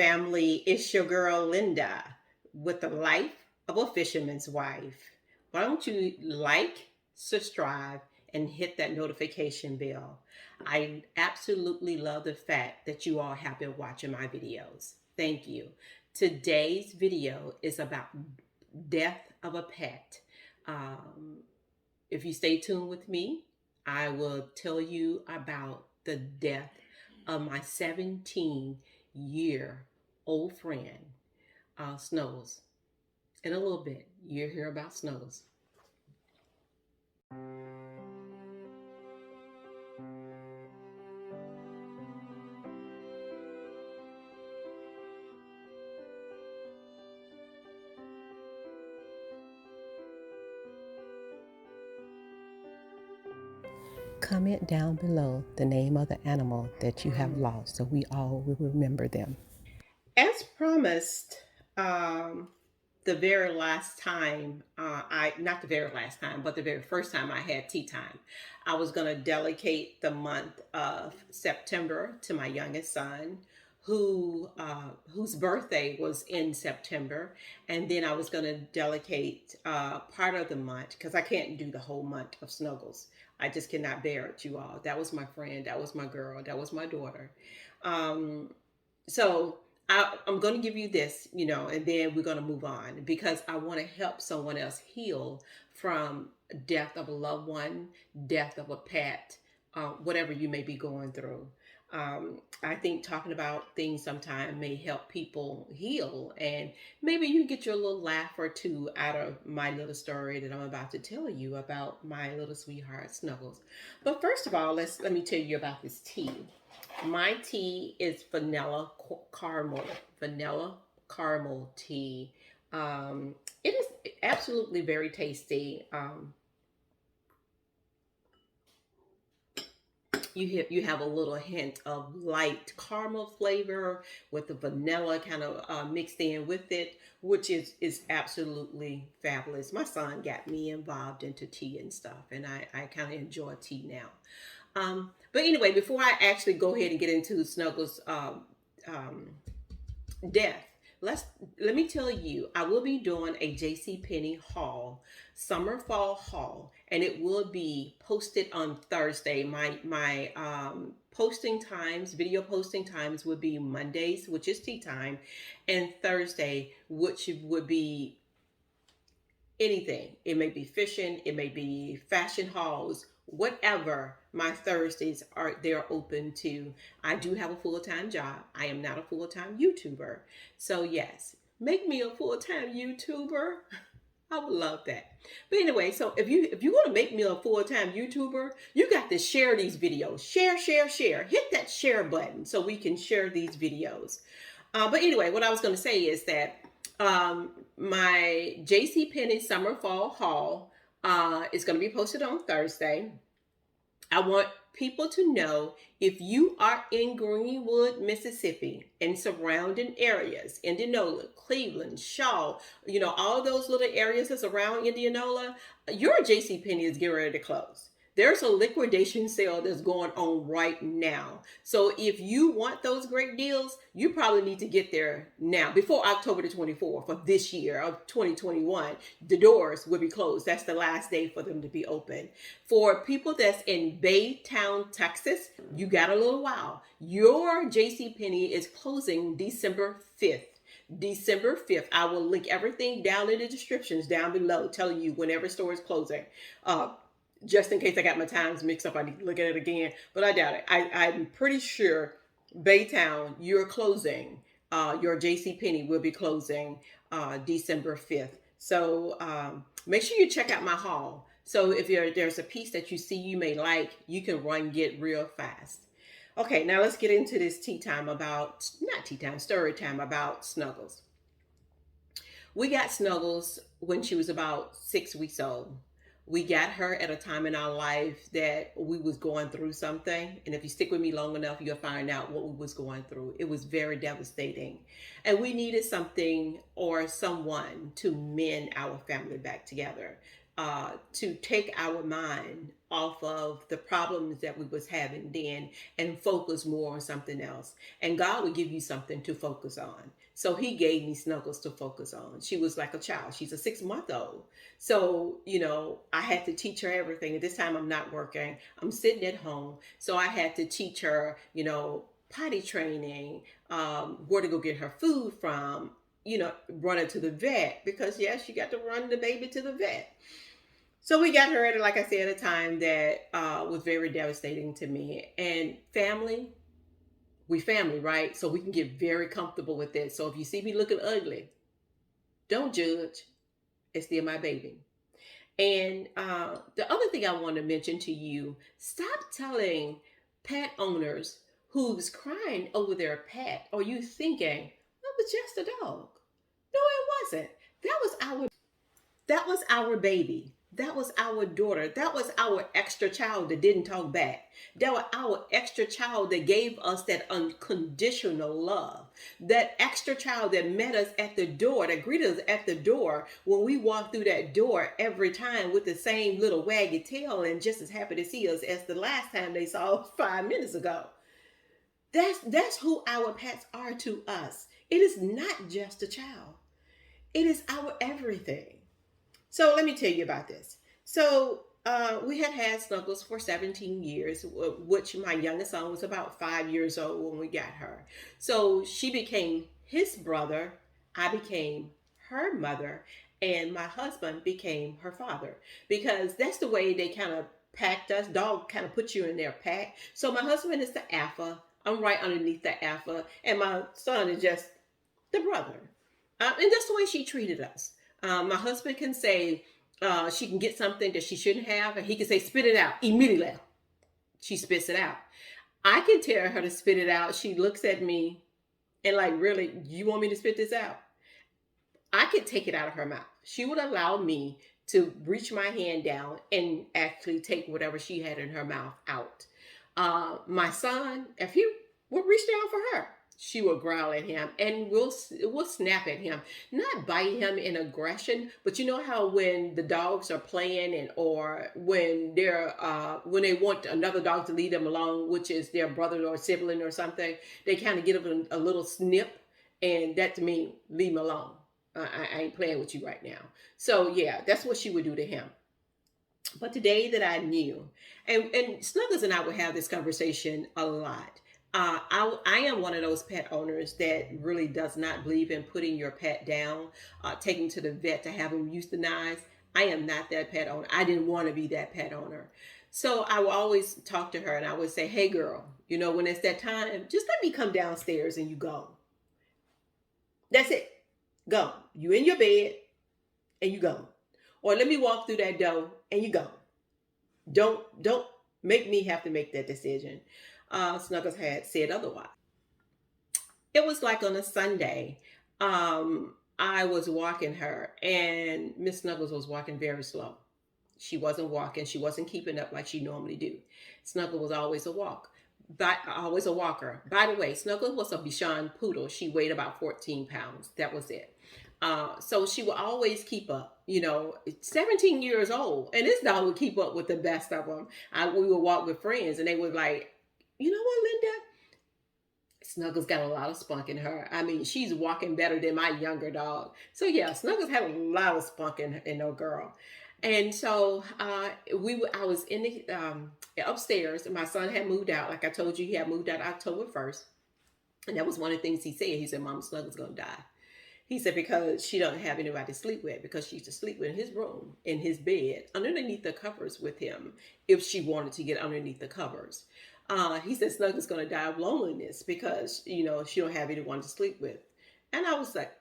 family. It's your girl Linda with the life of a fisherman's wife. Why don't you like, subscribe, and hit that notification bell? I absolutely love the fact that you all have been watching my videos. Thank you. Today's video is about death of a pet. Um, if you stay tuned with me, I will tell you about the death of my 17-year-old friend, Snuggles. In a little bit, you'll hear about Snuggles. Comment down below the name of the animal that you have lost so we all will remember them. As promised, the very last time, not the very last time, but the very first time I had tea time, I was going to dedicate the month of September to my youngest son, whose birthday was in September, and then I was going to dedicate part of the month because I can't do the whole month of Snuggles. I just cannot bear it, you all. That was my friend. That was my girl. That was my daughter. So I'm going to give you this, and then we're going to move on because I want to help someone else heal from death of a loved one, death of a pet, whatever you may be going through. I think talking about things sometimes may help people heal, and maybe you get your little laugh or two out of my little story that I'm about to tell you about my little sweetheart Snuggles. But first of all, let me tell you about this tea. My tea is vanilla caramel tea. It is absolutely very tasty. You have a little hint of light caramel flavor with the vanilla kind of mixed in with it, which is absolutely fabulous. My son got me involved into tea and stuff, and I kind of enjoy tea now. But anyway, before I actually go ahead and get into Snuggles' death, let me tell you, I will be doing a Penney haul, summer fall haul, and it will be posted on Thursday. My posting times, video posting times, would be Mondays, which is tea time, and Thursday, which would be anything. It may be fishing, it may be fashion hauls, whatever. My Thursdays they're open to. I do have a full-time job. I am not a full-time YouTuber. So yes, make me a full-time YouTuber. I would love that. But anyway, so if you want to make me a full-time YouTuber, you got to share these videos. Share. Hit that share button so we can share these videos. But anyway, what I was going to say is that my JCPenney Summer Fall Haul is going to be posted on Thursday. I want people to know, if you are in Greenwood, Mississippi and surrounding areas, Indianola, Cleveland, Shaw, all those little areas that's around Indianola, your JCPenney is getting ready to close. There's a liquidation sale that's going on right now. So if you want those great deals, you probably need to get there now before October the 24th of this year of 2021. The doors will be closed. That's the last day for them to be open. For people that's in Baytown, Texas, you got a little while. Your JCPenney is closing December 5th. December 5th. I will link everything down in the descriptions down below telling you whenever store is closing. Just in case I got my times mixed up, I need to look at it again, but I doubt it. I'm pretty sure Baytown, you're closing, your JCPenney will be closing December 5th. So make sure you check out my haul. So if there's a piece that you see you may like, you can get real fast. Okay, now let's get into this story time about Snuggles. We got Snuggles when she was about 6 weeks old. We got her at a time in our life that we was going through something. And if you stick with me long enough, you'll find out what we was going through. It was very devastating. And we needed something or someone to mend our family back together. to take our mind off of the problems that we was having then and focus more on something else. And God would give you something to focus on. So he gave me Snuggles to focus on. She was like a child. She's a 6 month old. So, I had to teach her everything. At this time, I'm not working. I'm sitting at home. So I had to teach her, potty training, where to go get her food from, run her to the vet because, yes, you got to run the baby to the vet. So we got her at, like I said, a time that was very devastating to me. And we family, right? So we can get very comfortable with it. So if you see me looking ugly, don't judge. It's still my baby. And the other thing I want to mention to you, stop telling pet owners who's crying over their pet, or you thinking, it was just a dog. No, it wasn't. That was our baby. That was our daughter. That was our extra child that didn't talk back. That was our extra child that gave us that unconditional love. That extra child that met us at the door, that greeted us at the door when we walked through that door every time with the same little waggy tail and just as happy to see us as the last time they saw us 5 minutes ago. That's who our pets are to us. It is not just a child. It is our everything. So let me tell you about this. So we had Snuggles for 17 years, which my youngest son was about 5 years old when we got her. So she became his brother. I became her mother, and my husband became her father because that's the way they kind of packed us. Dog kind of put you in their pack. So my husband is the alpha. I'm right underneath the alpha, and my son is just the brother. And that's the way she treated us. My husband can say she can get something that she shouldn't have, and he can say, spit it out immediately. She spits it out. I can tell her to spit it out. She looks at me and, like, really, you want me to spit this out? I could take it out of her mouth. She would allow me to reach my hand down and actually take whatever she had in her mouth out. My son, if he would reach down for her, she will growl at him and we'll snap at him, not bite him in aggression, but you know how when the dogs are playing or when when they want another dog to lead them along, which is their brother or sibling or something, they kind of give them a little snip, and that to me, leave him alone. I ain't playing with you right now. So yeah, that's what she would do to him. But today that I knew, and Snuggles and I would have this conversation a lot. I am one of those pet owners that really does not believe in putting your pet down, taking to the vet to have him euthanized. I am not that pet owner. I didn't want to be that pet owner. So I would always talk to her and I would say, hey girl, when it's that time, just let me come downstairs and you go. That's it. Go. You in your bed and you go. Or let me walk through that door and you go. Don't make me have to make that decision. Snuggles had said otherwise. It was like on a Sunday. I was walking her, and Miss Snuggles was walking very slow. She wasn't walking. She wasn't keeping up like she normally do. Snuggle was always always a walker. By the way, Snuggles was a Bichon poodle. She weighed about 14 pounds. That was it. So she would always keep up, 17 years old. And this dog would keep up with the best of them. We would walk with friends and they would like, you know what, Linda? Snuggles got a lot of spunk in her. I mean, she's walking better than my younger dog. So yeah, Snuggles had a lot of spunk in her girl. And so I was in the upstairs, and my son had moved out. Like I told you, he had moved out October 1st. And that was one of the things he said. He said, Mama, Snuggles gonna die. He said, because she doesn't have anybody to sleep with, because she used to sleep in his room, in his bed, underneath the covers with him, if she wanted to get underneath the covers. He said, Snuggles going to die of loneliness because, she don't have anyone to sleep with. And I was like,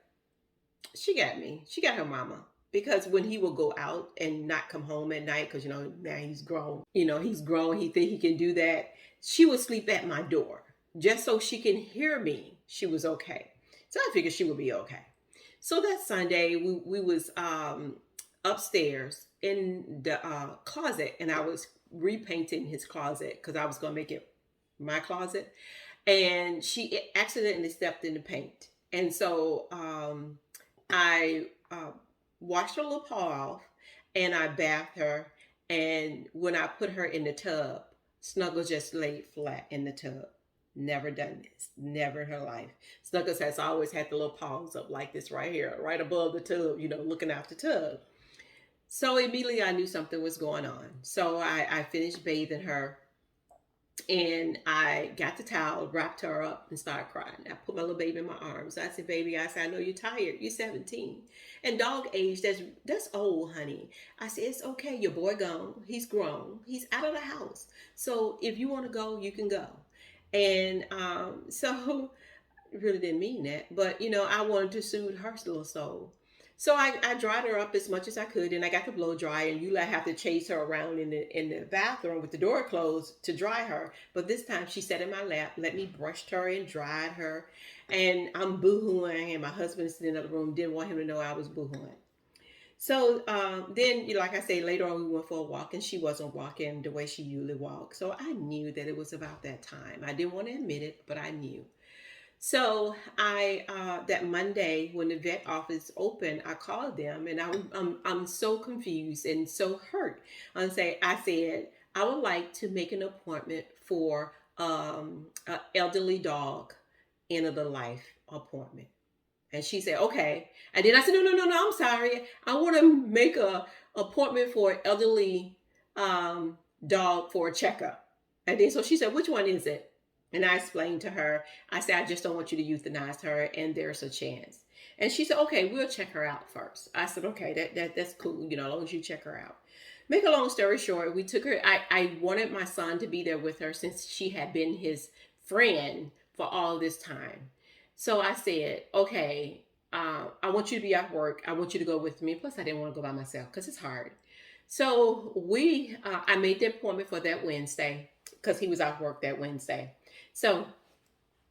she got me. She got her mama. Because when he will go out and not come home at night, because, now he's grown. He's grown. He think he can do that. She would sleep at my door just so she can hear me. She was okay. So I figured she would be okay. So that Sunday, we was upstairs in the closet, and I was repainting his closet because I was going to make it my closet. And she accidentally stepped in the paint. And so I washed her little paw off, and I bathed her. And when I put her in the tub, Snuggles just laid flat in the tub. Never done this, never in her life. Snuggles has always had the little paws up like this right here, right above the tub, looking out the tub. So immediately I knew something was going on. So I finished bathing her, and I got the towel, wrapped her up, and started crying. I put my little baby in my arms. I said, "Baby," I said, "I know you're tired. You're 17, and dog age. That's old, honey." I said, "It's okay. Your boy gone. He's grown. He's out of the house. So if you want to go, you can go." And so really didn't mean that, but I wanted to soothe her little soul. So I dried her up as much as I could, and I got the blow dryer, and you have to chase her around in the bathroom with the door closed to dry her. But this time she sat in my lap, let me brushed her and dried her, and I'm boohooing, and my husband sitting in the other room, didn't want him to know I was boohooing. So then, like I say, later on we went for a walk, and she wasn't walking the way she usually walks. So I knew that it was about that time. I didn't want to admit it, but I knew. So I that Monday when the vet office opened, I called them, and I'm so confused and so hurt. I said I would like to make an appointment for an elderly dog end of the life appointment. And she said, "Okay." And then I said, "No, I'm sorry. I want to make a appointment for an elderly um, dog for a checkup." And then so she said, "Which one is it?" And I explained to her, I said, "I just don't want you to euthanize her, and there's a chance." And she said, "Okay, we'll check her out first." I said, "Okay, that's cool, as long as you check her out." Make a long story short, we took her. I wanted my son to be there with her since she had been his friend for all this time. So I said, "Okay, I want you to be at work. I want you to go with me." Plus, I didn't want to go by myself because it's hard. So I made the appointment for that Wednesday because he was out work that Wednesday. So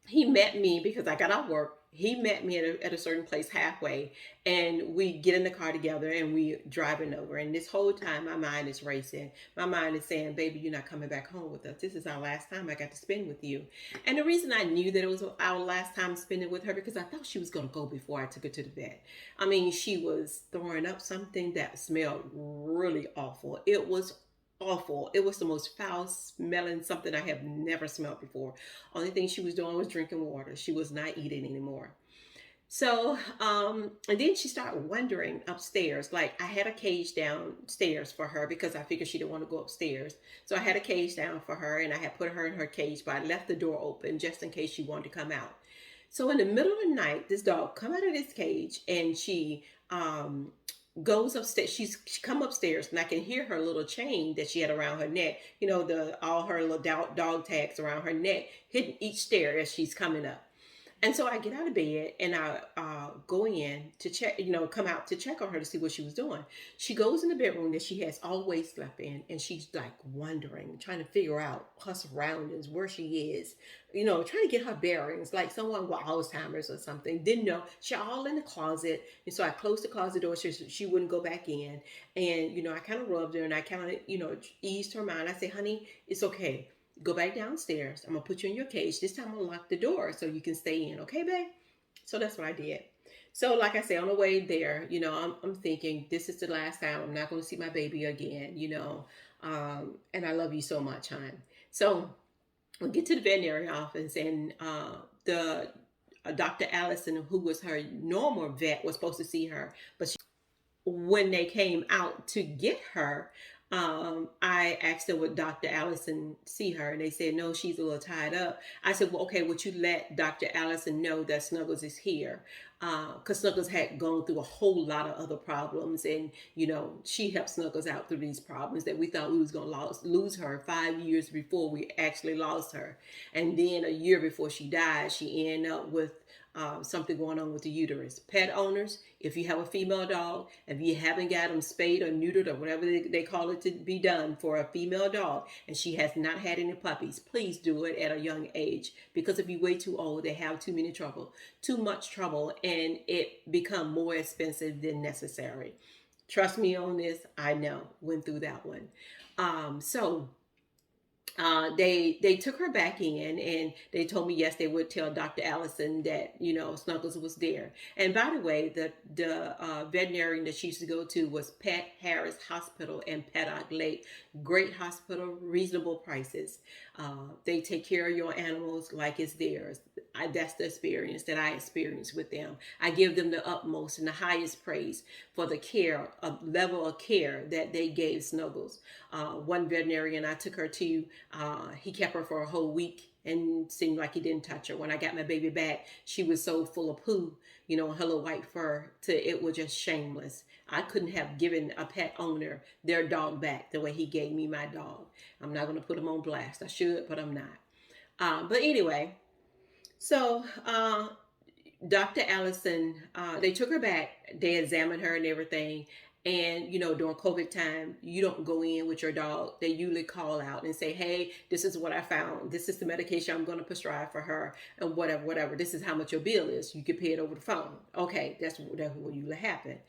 he met me because I got off work. He met me at a certain place halfway, and we get in the car together, and we driving over. And this whole time, my mind is racing. My mind is saying, "Baby, you're not coming back home with us. This is our last time I got to spend with you." And the reason I knew that it was our last time spending with her because I thought she was going to go before I took her to the vet. I mean, she was throwing up something that smelled really awful. It was awful. It was the most foul smelling something I have never smelled before. Only thing she was doing was drinking water. She was not eating anymore. So, and then she started wandering upstairs. Like I had a cage downstairs for her because I figured she didn't want to go upstairs. So I had a cage down for her, and I had put her in her cage, but I left the door open just in case she wanted to come out. So in the middle of the night, this dog come out of this cage, and she goes upstairs. She come upstairs, and I can hear her little chain that she had around her neck. The all her little dog tags around her neck hitting each stair as she's coming up. And so I get out of bed, and I go in to check, come out to check on her to see what she was doing. She goes in the bedroom that she has always slept in, and she's like wondering, trying to figure out her surroundings, where she is, trying to get her bearings, like someone with Alzheimer's or something. Didn't know. She all in the closet, and so I closed the closet door so she wouldn't go back in. And I kind of rubbed her, and I kind of eased her mind. I said, "Honey, it's okay. Go back downstairs. I'm gonna put you in your cage. This time I'm gonna lock the door so you can stay in, okay, babe?" So that's what I did. So, like I said, on the way there, I'm thinking this is the last time I'm not gonna see my baby again, and I love you so much, hon. So we get to the veterinary office, and the Dr. Allison, who was her normal vet, was supposed to see her, but when they came out to get her, I asked them would Dr. Allison see her, and they said no, she's a little tied up. I said, "Well, okay, would you let Dr. Allison know that Snuggles is here?" Because Snuggles had gone through a whole lot of other problems, and she helped Snuggles out through these problems that we thought we was gonna lose her 5 years before we actually lost her, and then a year before she died, she ended up with something going on with the uterus. Pet owners, if you have a female dog, if you haven't got them spayed or neutered or whatever they call it to be done for a female dog, and she has not had any puppies, please do it at a young age, because if you wait too old, they have too much trouble, and it become more expensive than necessary. Trust me on this. I know, went through that one. So They took her back in, and they told me yes they would tell Dr. Allison that Snuggles was there. And by the way, the veterinarian that she used to go to was Pet Harris Hospital in Paddock Lake. Great hospital, reasonable prices. They take care of your animals like it's theirs. That's the experience that I experienced with them. I give them the utmost and the highest praise for the care, level of care that they gave Snuggles. One veterinarian I took her to, he kept her for a whole week and seemed like he didn't touch her. When I got my baby back, she was so full of poo, her little white fur, it was just shameless. I couldn't have given a pet owner their dog back the way he gave me my dog. I'm not going to put him on blast. I should, but I'm not. But anyway, so Dr. Allison, they took her back. They examined her and everything. And during COVID time, you don't go in with your dog. They usually call out and say, "Hey, this is what I found. This is the medication I'm going to prescribe for her, and whatever, whatever. This is how much your bill is. You can pay it over the phone." Okay, that's what usually happen.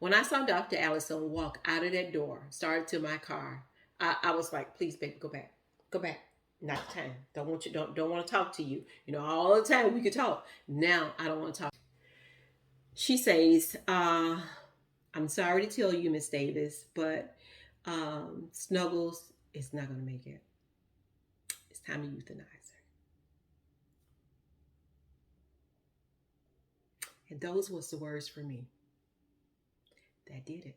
When I saw Dr. Allison walk out of that door, started to my car, I was like, "Please, baby, go back, go back. Not the time. Don't want you. Don't want to talk to you. All the time we could talk. Now I don't want to talk." She says, "I'm sorry to tell you, Miss Davis, but Snuggles is not going to make it. It's time to euthanize her." And those was the words for me. That did it.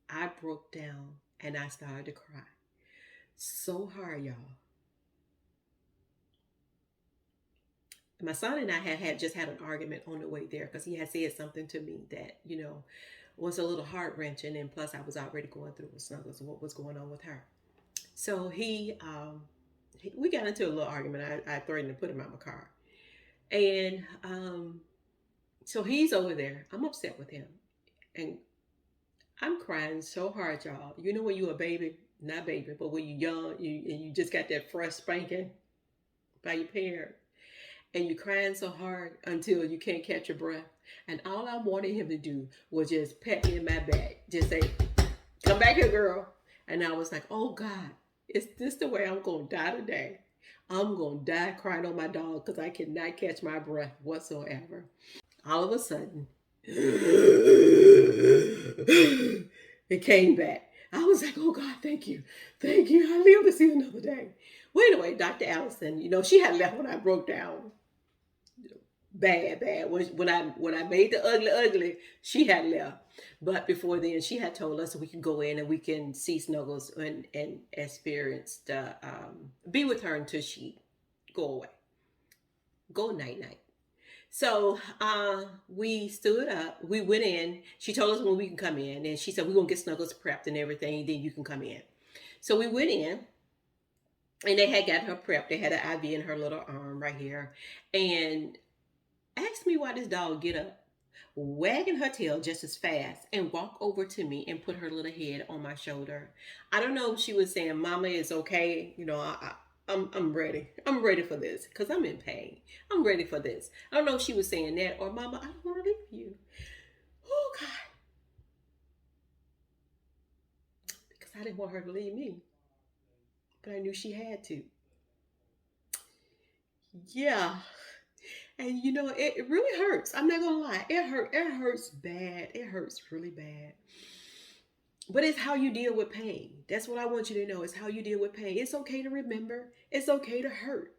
I broke down and I started to cry so hard, y'all. My son and I had just had an argument on the way there because he had said something to me that was a little heart wrenching, and plus I was already going through with Snuggles what was going on with her. So we got into a little argument. I threatened to put him out my car, and so he's over there. I'm upset with him, and I'm crying so hard, y'all. When you a baby, not baby, but when you young, and you just got that fresh spanking by your parent, and you're crying so hard until you can't catch your breath. And all I wanted him to do was just pat me in my back, just say, "Come back here, girl." And I was like, "Oh God, is this the way I'm going to die today? I'm going to die crying on my dog because I cannot catch my breath whatsoever." All of a sudden, it came back. I was like, "Oh God, thank you. Thank you. I live to see another day." Well, anyway, Dr. Allison, she had left when I broke down. Bad. When I made the ugly, she had left. But before then, she had told us we can go in and we can see Snuggles and experience be with her until she go away. Go night night. So we stood up. We went in. She told us when we can come in, and she said we're gonna get Snuggles prepped and everything. Then you can come in. So we went in, and they had got her prepped. They had an IV in her little arm right here, and asked me why this dog get up, wagging her tail just as fast, and walk over to me and put her little head on my shoulder. I don't know if she was saying, "Mama, is okay. I'm ready. I'm ready for this because I'm in pain. I'm ready for this." I don't know if she was saying that or, "Mama, I don't want to leave you." Oh God, because I didn't want her to leave me, but I knew she had to. Yeah. And it really hurts. I'm not gonna lie. It hurts bad. It hurts really bad. But it's how you deal with pain. That's what I want you to know. It's how you deal with pain. It's okay to remember. It's okay to hurt.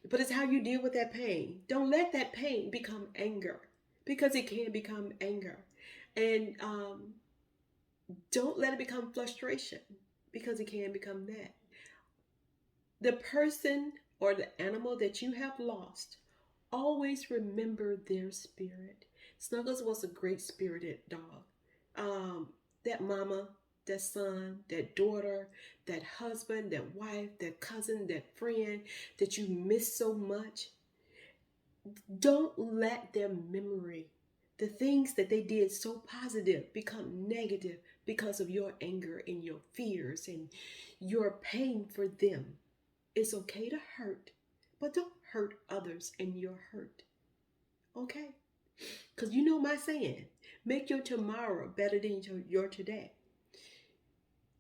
But it's how you deal with that pain. Don't let that pain become anger, because it can become anger. And don't let it become frustration, because it can become that. The person or the animal that you have lost, always remember their spirit. Snuggles was a great spirited dog. That mama, that son, that daughter, that husband, that wife, that cousin, that friend that you miss so much, don't let their memory, the things that they did so positive, become negative because of your anger and your fears and your pain for them. It's okay to hurt, but don't hurt others in your hurt. Okay? Because my saying, make your tomorrow better than your today.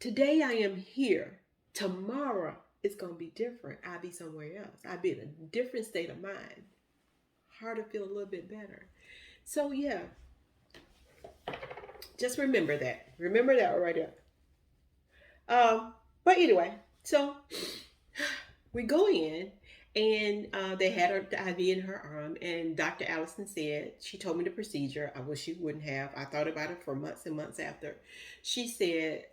Today I am here Tomorrow it's gonna be different. I'll be somewhere else. I'll be in a different state of mind. Heart will feel a little bit better. So yeah, just remember that. Remember that right there. But anyway, so we go in, and they had her the IV in her arm, and Dr. Allison said, she told me the procedure. I wish she wouldn't have. I thought about it for months and months after. She said,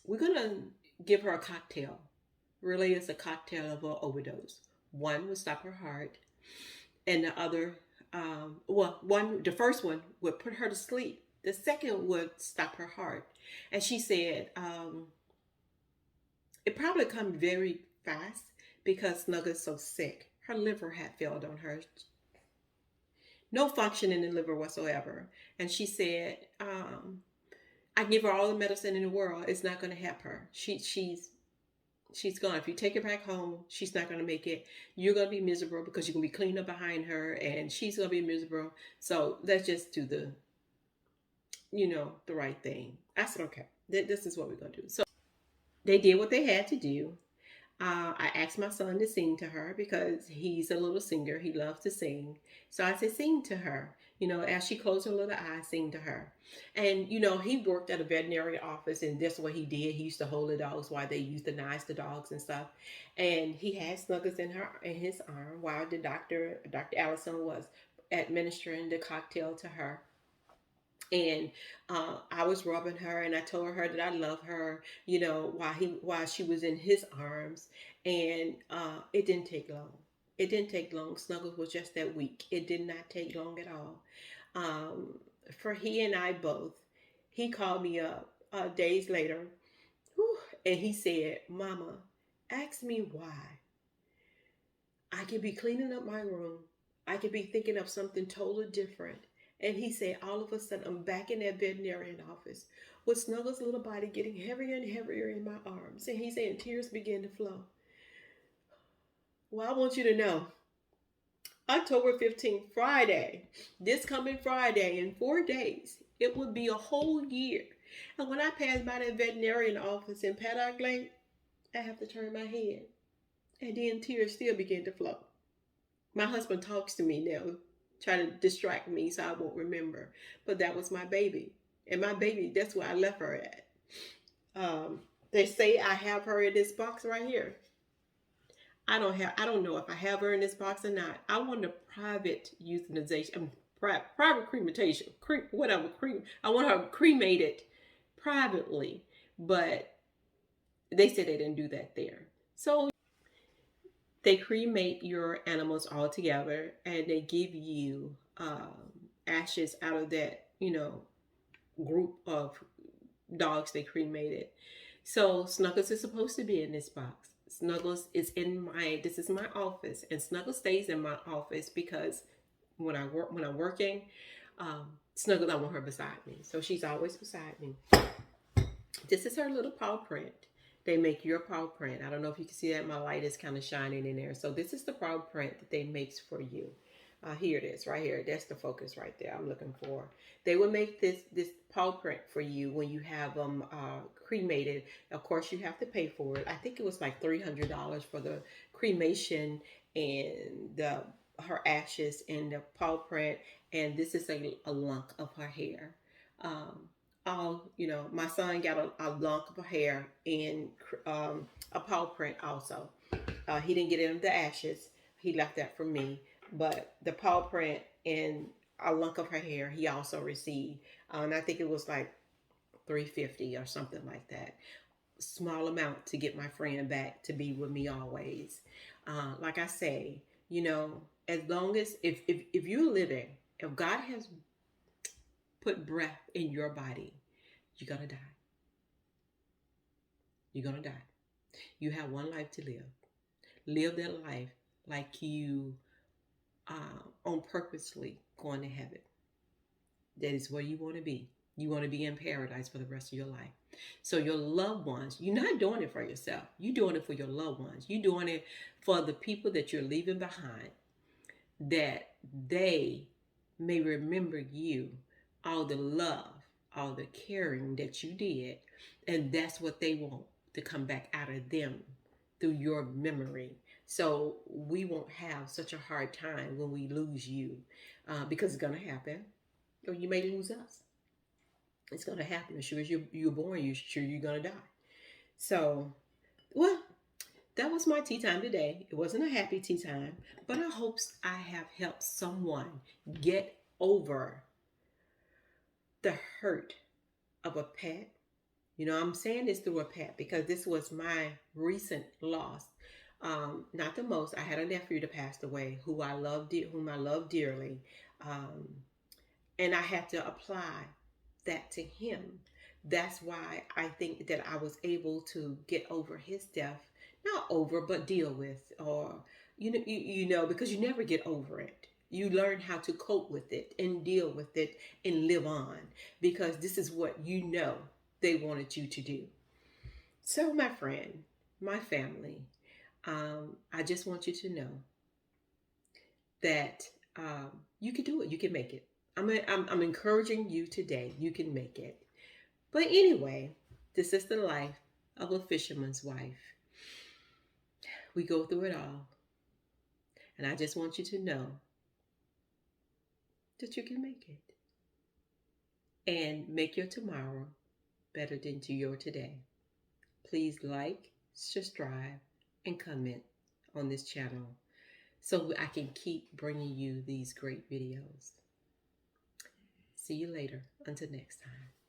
we're gonna give her a cocktail. Really, it's a cocktail of an overdose. One would stop her heart, and the other, the first one would put her to sleep. The second would stop her heart. And she said, it probably come very fast because Snuggles is so sick. Her liver had failed on her. No function in the liver whatsoever. And she said, I give her all the medicine in the world. It's not going to help her. She's gone. If you take her back home, she's not going to make it. You're going to be miserable because you're going to be cleaning up behind her, and she's going to be miserable. So let's just do the right thing. I said, okay, this is what we're going to do. So they did what they had to do. I asked my son to sing to her because he's a little singer. He loves to sing. So I said, sing to her. As she closed her little eyes, sing to her. And, he worked at a veterinary office, and that's what he did. He used to hold the dogs while they used to euthanize the dogs and stuff. And he had Snuggles in his arm while Dr. Allison was administering the cocktail to her. And I was rubbing her, and I told her that I love her, while she was in his arms. And it didn't take long. It didn't take long. Snuggles was just that weak. It did not take long at all. For he and I both, he called me up days later, and he said, Mama, ask me why. I could be cleaning up my room. I could be thinking of something totally different. And he said, all of a sudden, I'm back in that veterinarian office with Snuggles' little body getting heavier and heavier in my arms. And he said, tears began to flow. Well, I want you to know, October 15th, Friday, this coming Friday, in 4 days, it will be a whole year. And when I pass by that veterinarian office in Paddock Lake, I have to turn my head. And then tears still begin to flow. My husband talks to me now, try to distract me so I won't remember. But that was my baby. And my baby, that's where I left her at. They say I have her in this box right here. I don't know if I have her in this box or not. I want a private euthanization, private cremation, whatever. I want her cremated privately. But they said they didn't do that there. So they cremate your animals all together, and they give you ashes out of that, group of dogs they cremated. So Snuggles is supposed to be in this box. Snuggles is this is my office, and Snuggles stays in my office because when I'm working, Snuggles, I want her beside me. So she's always beside me. This is her little paw print. They make your paw print. I don't know if you can see that. My light is kind of shining in there. So this is the paw print that they make for you. Here it is, right here. That's the focus right there I'm looking for. They will make this paw print for you when you have them cremated. Of course, you have to pay for it. I think it was like $300 for the cremation and her ashes and the paw print. And this is a lunk of her hair. My son got a lunk of hair and a paw print also. He didn't get any of the ashes. He left that for me. But the paw print and a lunk of her hair, he also received. And I think it was like $350 or something like that. Small amount to get my friend back to be with me always. Like I say, as long as, if you're living, if God has put breath in your body, you're going to die. You're going to die. You have one life to live. Live that life like you on purposely going to heaven. That is where you want to be. You want to be in paradise for the rest of your life. So your loved ones, you're not doing it for yourself. You're doing it for your loved ones. You're doing it for the people that you're leaving behind, that they may remember you, all the love, all the caring that you did. And that's what they want. to come back out of them through your memory. So we won't have such a hard time when we lose you, because it's going to happen. Or you may lose us. It's going to happen. As sure as you're born, you're sure you're going to die. So, well, that was my tea time today. It wasn't a happy tea time, but I hope I have helped someone get over the hurt of a pet. You know, I'm saying this through a pet because this was my recent loss. Not the most. I had a nephew that passed away, whom I love dearly, um, and I had to apply that to him. That's why I think that I was able to get over his death, not over, but deal with, or because you never get over it. You learn how to cope with it and deal with it and live on, because this is what they wanted you to do. So, my friend, my family, I just want you to know that you can do it. You can make it. I'm encouraging you today. You can make it. But anyway, this is the life of a fisherman's wife. We go through it all. And I just want you to know that you can make it. And make your tomorrow better than to your today. Please like, subscribe, and comment on this channel so I can keep bringing you these great videos. See you later. Until next time.